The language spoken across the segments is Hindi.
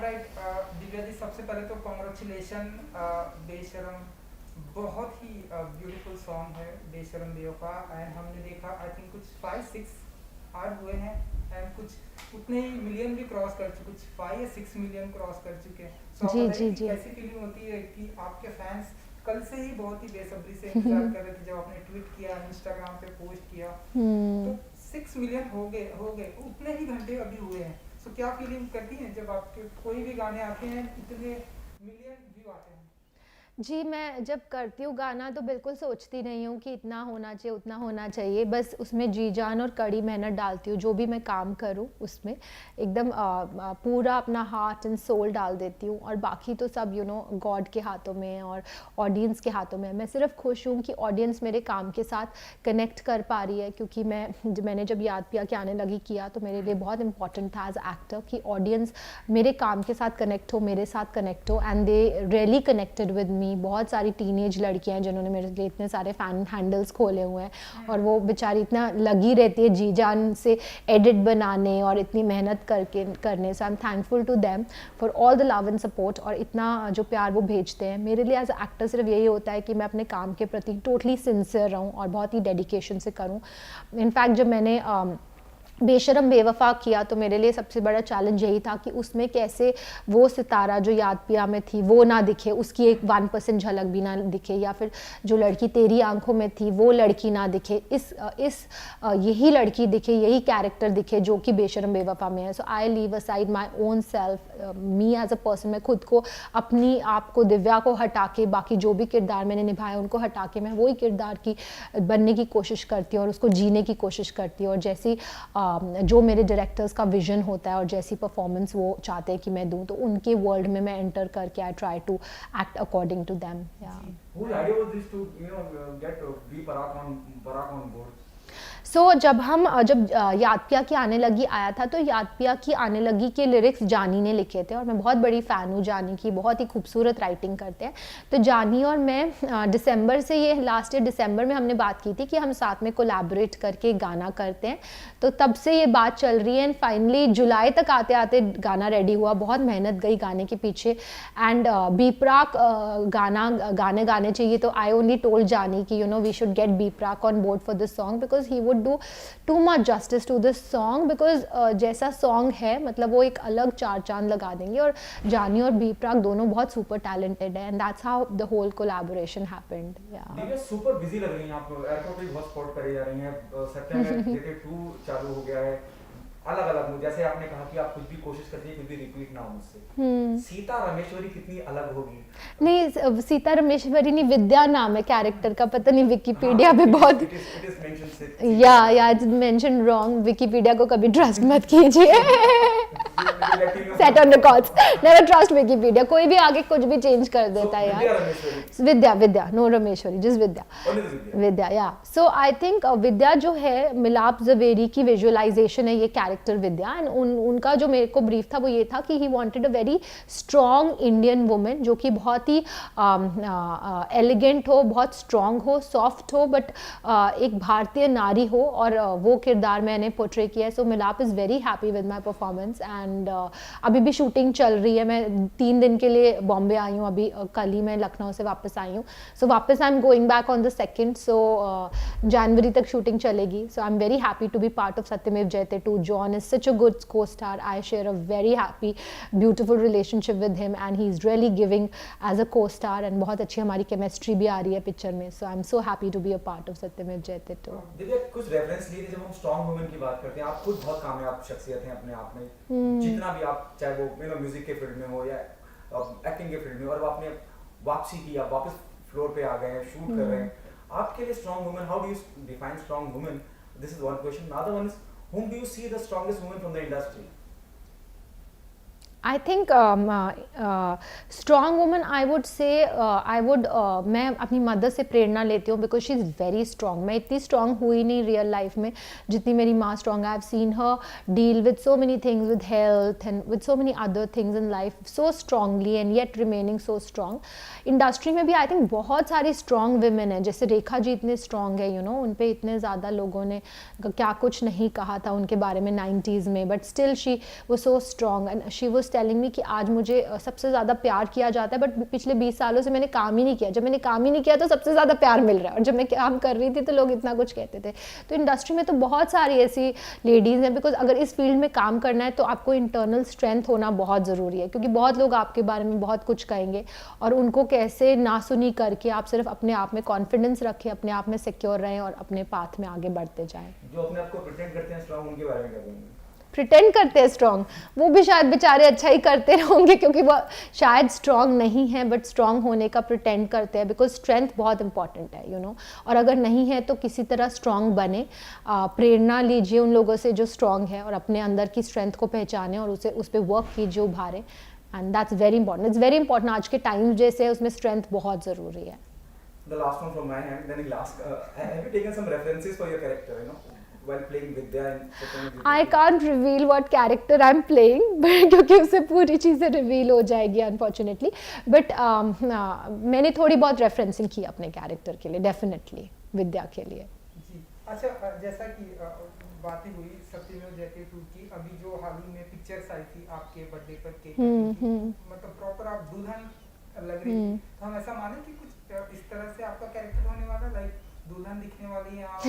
ऑलराइट दिव्या जी, सबसे पहले तो कॉन्ग्रेचुलेशन। बेशरम बहुत ही ब्यूटीफुल सॉन्ग है बेशरम बेवफा। एंड हमने देखा आई थिंक कुछ 5-6 आर हुए हैं एंड कुछ उतने ही मिलियन भी क्रॉस कर चुके, कुछ 5 या 6 मिलियन क्रॉस कर चुके हैं। सो आप जी बताइए जी कि जी। कैसी फीलिंग होती है कि आपके फैंस कल से ही बहुत ही बेसब्री से इंतजार कर रहे थे जब आपने ट्वीट किया, इंस्टाग्राम पे पोस्ट किया। तो 6 मिलियन हो गए उतने ही घंटे अभी हुए हैं। सो क्या फीलिंग करती हैं जब आपके कोई भी गाने आते हैं इतने मिलियन व्यू आते हैं? जी, मैं जब करती हूँ गाना तो बिल्कुल सोचती नहीं हूँ कि इतना होना चाहिए, उतना होना चाहिए। बस उसमें जी-जान और कड़ी मेहनत डालती हूँ, जो भी मैं काम करूँ उसमें एकदम पूरा अपना हार्ट एंड सोल डाल देती हूँ, और बाकी तो सब गॉड के हाथों में है और ऑडियंस के हाथों में है। मैं सिर्फ खुश हूँ कि ऑडियंस मेरे काम के साथ कनेक्ट कर पा रही है, क्योंकि मैंने जब याद पिया के आने लगी किया तो मेरे लिए बहुत इंपॉर्टेंट था एज एक्टर कि ऑडियंस मेरे काम के साथ कनेक्ट हो, मेरे साथ कनेक्ट हो, and they really connected with me. बहुत सारी टीनेज लड़कियां हैं जिन्होंने मेरे लिए इतने सारे फैन हैंडल्स खोले हुए हैं, और वो बेचारी इतना लगी रहती है जी जान से एडिट बनाने और इतनी मेहनत करने से। I am thankful to them for all the love and support, और इतना जो प्यार वो भेजते हैं मेरे लिए। एज एक्टर सिर्फ यही होता है कि मैं अपने काम के प्रति टोटली सिंसियर रहूँ और बहुत ही डेडिकेशन से करूँ। इनफैक्ट जब मैंने बेशरम बेवफा किया तो मेरे लिए सबसे बड़ा चैलेंज यही था कि उसमें कैसे वो सितारा जो याद पिया में थी वो ना दिखे, उसकी एक 1% झलक भी ना दिखे, या फिर जो लड़की तेरी आंखों में थी वो लड़की ना दिखे, यही लड़की दिखे, यही कैरेक्टर दिखे जो कि बेशरम बेवफा में है। So I leave aside my own self, me as a person. मैं खुद को, अपनी आप को, दिव्या को हटा के बाकी जो भी किरदार मैंने निभाए उनको हटा के मैं वही किरदार की बनने की कोशिश करती हूँ और उसको जीने की कोशिश करती हूँ। और जैसी जो मेरे डायरेक्टर्स का विजन होता है और जैसी परफॉर्मेंस वो चाहते हैं कि मैं दूं, तो उनके वर्ल्ड में मैं एंटर करके I try to act according to them. Whose idea was this to get V Parag on board? जब याद पिया की आने लगी आया था तो याद पिया की आने लगी के लिरिक्स जानी ने लिखे थे, और मैं बहुत बड़ी फ़ैन हूँ जानी की, बहुत ही खूबसूरत राइटिंग करते हैं। तो जानी और मैं दिसंबर से, ये लास्ट ईयर दिसंबर में हमने बात की थी कि हम साथ में कोलैबोरेट करके गाना करते हैं। तो तब से ये बात चल रही है, एंड फाइनली जुलाई तक आते आते गाना रेडी हुआ। बहुत मेहनत गई गाने के पीछे, एंड बी प्राक गाने गाने चाहिए, तो आई ओनली टोल्ड जानी कि we should get B Praak on board for this song, because he would do too much justice to this song. Because जैसा सॉन्ग है मतलब वो एक अलग चार चांद लगा देंगे, और जानी और बी प्राक दोनों बहुत सुपर टैलेंटेड है, and that's how the whole collaboration happened. Divya super busy लग रही हैं आप, एयरपोर्ट पे बहुत स्पॉट करे जा रही हैं, सत्य में जेके 2 चालू हो गया है, अलग अलग जैसे आपने कहा कि आप कुछ भी कोशिश करती है कुछ भी रिपीट ना हो मुझसे। सीता रमेश्वरी कितनी अलग होगी? नहीं, सीता रमेश्वरी नहीं, विद्या नाम है कैरेक्टर का, पता नहीं विकिपीडिया पे बहुत या इट्स मेंशन रॉन्ग। विकिपीडिया को कभी ट्रस्ट मत कीजिए। Set on records, never trust Wikipedia. कोई भी आगे कुछ भी चेंज कर देता है यार। विद्या नो रमेश्वरी, जिस विद्या या। सो आई थिंक विद्या जो है मिलाप जवेरी की विजुअलाइजेशन है ये कैरेक्टर विद्या, एंड उनका जो मेरे को ब्रीफ था वो ये था कि he wanted a very strong Indian women जो कि बहुत ही एलिगेंट हो, बहुत स्ट्रॉन्ग हो, सॉफ्ट हो, बट एक भारतीय नारी हो, और वो किरदार मैंने पोर्ट्रे किया है। सो मिलाप is very happy with my performance, and अभी भी शूटिंग चल रही है। मैं 3 दिन के लिए बॉम्बे आई हूँ, अभी कल ही मैं लखनऊ से वापस आई हूँ। सो वापस I am going back on the 2nd, so जनवरी तक शूटिंग चलेगी। So I am very happy to be part of Satyamev Jayate 2. John is such a good co-star. I share a very happy, beautiful relationship with him, and he's really giving as a co-star, and बहुत अच्छी हमारी केमिस्ट्री भी आ रही है पिक्चर में। So I'm so happy to be a part of सत्यमेव जयते 2. दिव्या कुछ रेफरेंस लिए थे जब हम स्ट्रॉन्ग वुमेन की बात करते हैं, आप खुद बहुत कामयाब शख्सियत हैं अपने आप में, जितना भी आप चाहे वो म्यूजिक के फील्ड में हो या एक्टिंग के फील्ड में, और आपने वापसी की, आप वापस फ्लोर पे आ गए हैं, शूट कर रहे हैं। आपके लिए strong women, how do you define strong women? This is one question. Other one is, whom do you see the strongest woman from the industry? I think strong woman, I would say मैं अपनी मदर से प्रेरणा लेती हूँ, because she is very strong. मैं इतनी स्ट्रॉन्ग हुई नहीं रियल लाइफ में जितनी मेरी माँ स्ट्रॉन्ग है। I have seen her deal with so many things, with health and with so many other things in life so strongly, and yet remaining so strong. Industry में भी आई थिंक बहुत सारी स्ट्रॉन्ग विमेन हैं, जैसे रेखा जी इतने स्ट्रॉन्ग है, उन पर इतने ज़्यादा लोगों ने क्या कुछ नहीं कहा था उनके बारे में 90s में, बट स्टिल शी वो so strong, and she was telling me कि आज मुझे सबसे ज़्यादा प्यार किया जाता है, बट पिछले 20 सालों से मैंने काम ही नहीं किया। जब मैंने काम ही नहीं किया तो सबसे ज़्यादा प्यार मिल रहा है, और जब मैं काम कर रही थी तो लोग इतना कुछ कहते थे। तो इंडस्ट्री में तो बहुत सारी ऐसी लेडीज़ हैं, बिकॉज अगर इस फील्ड में काम करना है तो आपको इंटरनल स्ट्रेंथ होना बहुत ज़रूरी है, क्योंकि बहुत लोग आपके बारे में बहुत कुछ कहेंगे, और उनको कैसे ना सुनी करके आप सिर्फ अपने आप में कॉन्फिडेंस रखें, अपने आप में सिक्योर रहें और अपने पाथ में आगे बढ़ते जाएं। जो अपने आप को प्रिटेंड करते हैं स्ट्रांग, उनके बारे में क्या बोलेंगे? प्रिटेंड करते हैं स्ट्रॉन्ग, वो भी शायद बेचारे अच्छा ही करते होंगे, क्योंकि वो शायद स्ट्रॉन्ग नहीं है बट स्ट्रॉन्ग होने का प्रिटेंड करते हैं, बिकॉज स्ट्रेंथ बहुत इंपॉर्टेंट है, यू नो। और अगर नहीं है तो किसी तरह स्ट्रॉन्ग बने, प्रेरणा लीजिए उन लोगों से जो स्ट्रॉन्ग है, और अपने अंदर की स्ट्रेंथ को पहचाने और उसे उस पर वर्क कीजिए, उभारें, and that's very important. It's very important. आज के टाइम जैसे उसमें स्ट्रेंथ बहुत ज़रूरी है। The last one from my hand, then I'll ask, have you taken some references for your character, you know, while playing Vidya in Satyamurthy? I can't reveal what character I'm playing, but क्योंकि उससे पूरी चीज़ें रिवील हो जाएगी अनफॉर्चुनेटली, बट मैंने थोड़ी बहुत रेफरेंसिंग की अपने कैरेक्टर के लिए, डेफिनेटली विद्या के लिए। जी अच्छा, जैसा कि बातें हुई सत्यमेव जयते 2 की, अभी जो हाल ही में पिक्चर्स आई थी आपके बर्थडे पर केक कटिंग की, मतलब प्रॉपर आप दुल्हन लग रही थी, तो हम ऐसा माने कि कुछ इस तरह से आपका कैरेक्टर होने वाला, लाइक दुल्हन दिखने वाली है आप?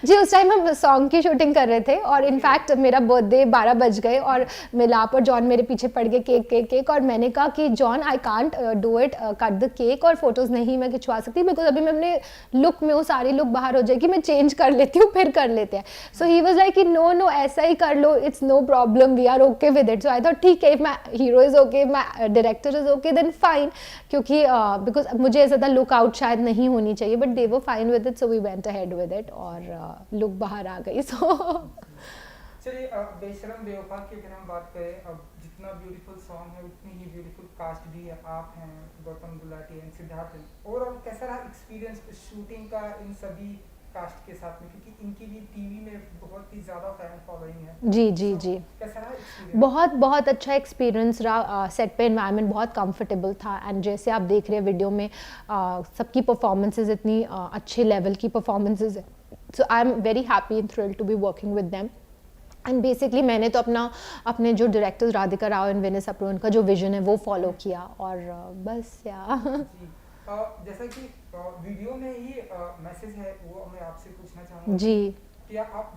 जी, उस टाइम हम सॉन्ग की शूटिंग कर रहे थे, और इनफैक्ट मेरा बर्थडे 12 बज गए, और मिलाप और जॉन मेरे पीछे पड़ गए केक, और मैंने कहा कि John I can't do it, cut the cake, और फोटोज़ नहीं मैं खिंचवा सकती, बिकॉज अभी मैं अपने लुक में, वो सारी लुक बाहर हो जाएगी, मैं चेंज कर लेती हूँ, फिर कर लेते हैं। सो ही वॉज लाइक कि नो ऐसा ही कर लो, it's no problem, we are okay with it. So I thought ठीक है, if my hero is okay, my director is okay, then fine, क्योंकि बिकॉज मुझे ऐसा था लुक आउट शायद नहीं होनी चाहिए, but they were fine with it, so we went ahead with it, और लुक बाहर आ गई। सो चलिए, बेशरम बेवफा की अगर हम बात करें, अब जितना ब्यूटीफुल सॉन्ग है उतनी ही ब्यूटीफुल कास्ट भी है, आप हैं, गौतम गुलाटी हैं, सिद्धार्थ हैं, और कैसा रहा एक्सपीरियंस शूटिंग का इन सभी कास्ट के साथ में, क्योंकि इनकी भी टीवी में बहुत ही ज़्यादा फैन फॉलोइंग है। जी कैसा रहा एक्सपीरियंस? बहुत अच्छा एक्सपीरियंस रहा। सेट पे एनवायरनमेंट बहुत कंफर्टेबल था, एंड जैसे आप देख रहे हैं वीडियो में, सबकी परफॉर्मेंसेज इतनी अच्छे लेवल की परफॉर्मेंसेज है, so I am very happy and thrilled to be working with them. And basically मैंने तो अपने जो डायरेक्टर्स राधिका राव एंड विनय सप्रू, उनका जो विजन है वो फॉलो किया, और बस जैसा कि वीडियो में ही मैसेज है, वो मैं आपसे पूछना चाहूँगा जी। क्या आप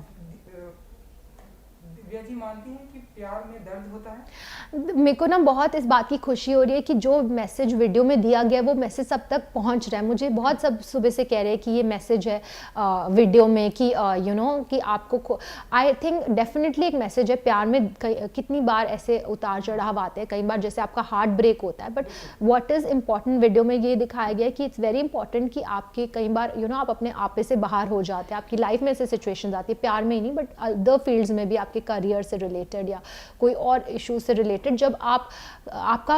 दिव्या जी मानती हैं कि प्यार में दर्द होता है? मेरे को ना बहुत इस बात की खुशी हो रही है कि जो मैसेज वीडियो में दिया गया वो मैसेज सब तक पहुंच रहा है। मुझे बहुत सब सुबह से कह रहे हैं कि ये मैसेज है वीडियो में कि यू नो कि आपको, आई थिंक डेफिनेटली एक मैसेज है। प्यार में कितनी बार ऐसे उतार चढ़ाव आते हैं, कई बार जैसे आपका हार्ट ब्रेक होता है, but what is important video में ये दिखाया गया है कि इट्स वेरी इंपॉर्टेंट कि आपके कई बार यू नो आप अपने आपे से बाहर हो जाते हैं, आपकी लाइफ में ऐसे सिचुएशन आती है, प्यार में ही नहीं बट अदर फील्ड्स में भी, आपके करियर से रिलेटेड या कोई और इशू से रिलेटेड, जब आपका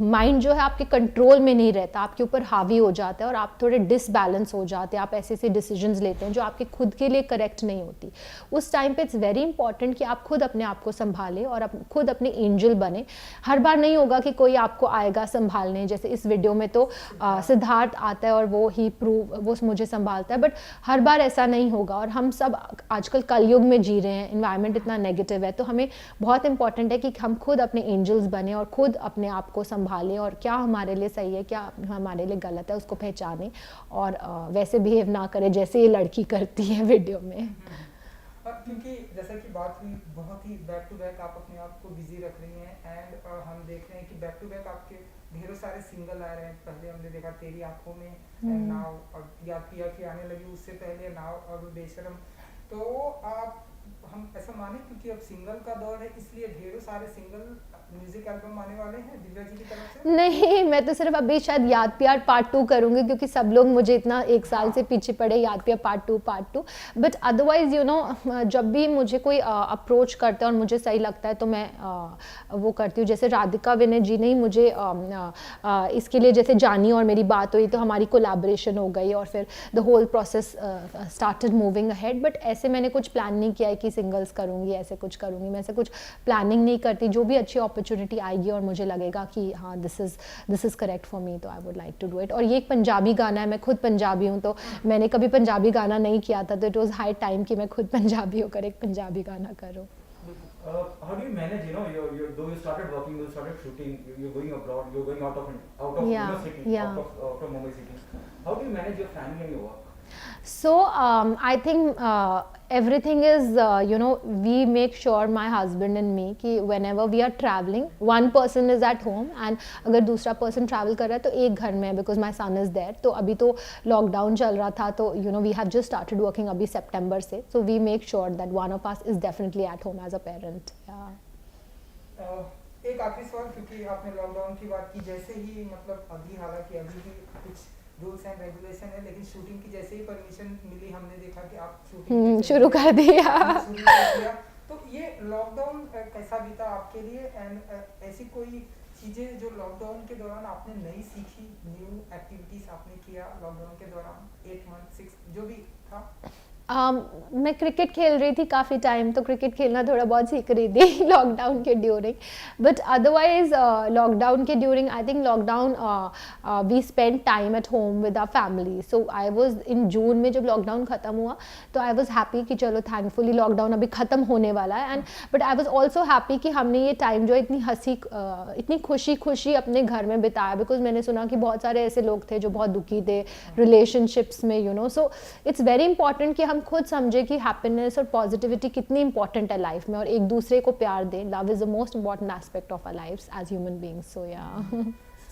माइंड जो है आपके कंट्रोल में नहीं रहता, आपके ऊपर हावी हो जाता है और आप थोड़े डिसबैलेंस हो जाते हैं, आप ऐसे ऐसे डिसीजंस लेते हैं जो आपके खुद के लिए करेक्ट नहीं होती। उस टाइम पे इट्स वेरी इंपॉर्टेंट कि आप खुद अपने आप को संभालें और खुद अपने एंजल बने। हर बार नहीं होगा कि कोई आपको आएगा संभालने, जैसे इस वीडियो में तो सिद्धार्थ आता है और वो मुझे संभालता है, बट हर बार ऐसा नहीं होगा। और हम सब आजकल कलयुग में जी रहे हैं, इन्वायरमेंट इतना नेगेटिव है, तो हमें बहुत इंपॉर्टेंट है कि हम खुद अपने एंजल्स बने और खुद अपने आप को संभालें और क्या हमारे लिए सही है, क्या हमारे लिए गलत है, उसको पहचानें और वैसे बिहेव ना करें जैसे ये लड़की करती है वीडियो में। क्योंकि जैसा कि बात हुई, बहुत ही बैक टू बैक आप अपने आप को बिजी रख रही हैं एंड हम देख रहे हैं कि बैक टू बैक आपके ढेरों सारे सिंगल आ रहे हैं। पहले हमने देखा तेरी आंखों में, एंड नाउ याद किया कि आने लगी, उससे पहले नाउ अब बेशरम। तो आप हम ऐसा माने क्योंकि अब सिंगल का दौर है इसलिए ढेरों सारे सिंगल म्यूजिक एल्बम आने वाले हैं दिव्या जी की तरफ से? नहीं, मैं तो सिर्फ अभी शायद याद प्यार पार्ट 2 करूँगी क्योंकि सब लोग मुझे इतना एक साल से पीछे पड़े, याद प्यार part 2। But otherwise you know जब भी मुझे कोई अप्रोच करता है और मुझे सही लगता है तो मैं वो करती हूँ। जैसे राधिका विनय जी ने ही मुझे इसके लिए, जैसे जानी और मेरी बात हुई तो हमारी कोलैबोरेशन हो गई और फिर the whole process started moving ahead. But ऐसे मैंने कुछ प्लान नहीं किया है कि सिंगल्स करूँगी, ऐसे कुछ करूँगी, मैं ऐसे कुछ प्लानिंग नहीं करती। जो भी अच्छी अपॉर्चुनिटी आएगी और मुझे लगेगा कि हाँ this is correct for me, तो I would like to do it. और ये एक पंजाबी गाना है, मैं खुद पंजाबी हूँ, तो मैंने कभी पंजाबी गाना नहीं किया था, तो इट वॉज हाई टाइम कि मैं खुद पंजाबी होकर एक पंजाबी गाना करूँ। How do you manage, you know, though you started working, you started shooting, you're going abroad, you're going out of you Yeah, know, city, yeah. out of Mumbai city. How do you manage your family and your work? So I think everything is we make sure, my husband and me, कि whenever we are traveling, one person is at home and अगर दूसरा person travel कर रहा है तो एक घर में है, because my son is there. तो अभी तो lockdown चल रहा था, तो we have just started working अभी September से, so we make sure that one of us is definitely at home as a parent. Yeah. एक आखिरी सवाल, क्योंकि आपने लॉकडाउन की बात की, जैसे ही मतलब अभी हालांकि अभी भी कुछ रूल्स एंड रेगुलेशन है, लेकिन शूटिंग की जैसे ही परमिशन मिली, हमने देखा कि आप शूटिंग शुरू कर दिया। शुरू कर दिया। तो ये लॉकडाउन कैसा बीता आपके लिए, एंड ऐसी कोई चीजें जो लॉकडाउन के दौरान आपने नई सीखी, न्यू एक्टिविटीज आपने किया लॉकडाउन के दौरान, 8 मंथ 6 जो भी था? मैं क्रिकेट खेल रही थी काफ़ी टाइम, तो क्रिकेट खेलना थोड़ा बहुत सीख रही थी लॉकडाउन के ड्यूरिंग, बट अदरवाइज लॉकडाउन के during I think lockdown we spend time at home with our family. So I was in June में जब लॉकडाउन ख़त्म हुआ तो आई वाज हैप्पी कि चलो थैंकफुली लॉकडाउन अभी ख़त्म होने वाला है, and but I was also happy कि हमने ये टाइम जो इतनी इतनी खुशी अपने घर में बिताया, बिकॉज मैंने सुना कि बहुत सारे ऐसे लोग थे जो बहुत दुखी थे रिलेशनशिप्स में, सो इट्स वेरी इंपॉर्टेंट कि हम खुद समझे कि हैप्पीनेस और पॉजिटिविटी कितनी इंपॉर्टेंट है लाइफ में, और एक दूसरे को प्यार दें. Love is the most important aspect of our lives as human beings. So ya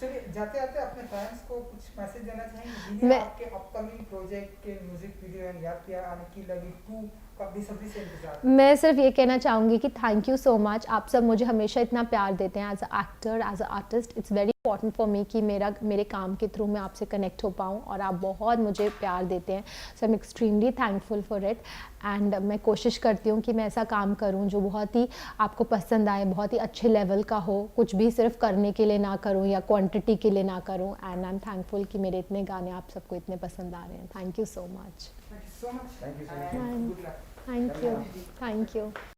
चलिए, जाते जाते अपने फैंस को कुछ मैसेज देना चाहेंगे जिन्हें आपके अपकमिंग प्रोजेक्ट के म्यूजिक वीडियो एंड याद किया आने की लगी 2 का बेसब्री से इंतजार? मैं सिर्फ ये कहना चाहूँगी कि थैंक यू सो मच. आप सब मुझे हमेशा इतना प्यार देते हैं as a actor, as a artist. It's very important for me कि मेरे काम के थ्रू मैं आपसे कनेक्ट हो पाऊँ, और आप बहुत मुझे प्यार देते हैं. So I am extremely thankful for it, and मैं कोशिश करती हूँ कि मैं ऐसा काम करूँ जो बहुत ही आपको पसंद आए, बहुत ही अच्छे लेवल का हो, कुछ भी सिर्फ करने के लिए ना करूँ या क्वांटिटी के लिए ना करूँ. एंड आई एम थैंकफुल कि मेरे इतने गाने आप सबको इतने पसंद आ रहे हैं. Thank you so much. Thank you so much. Thank you so much. And good luck. Thank you. Thank you.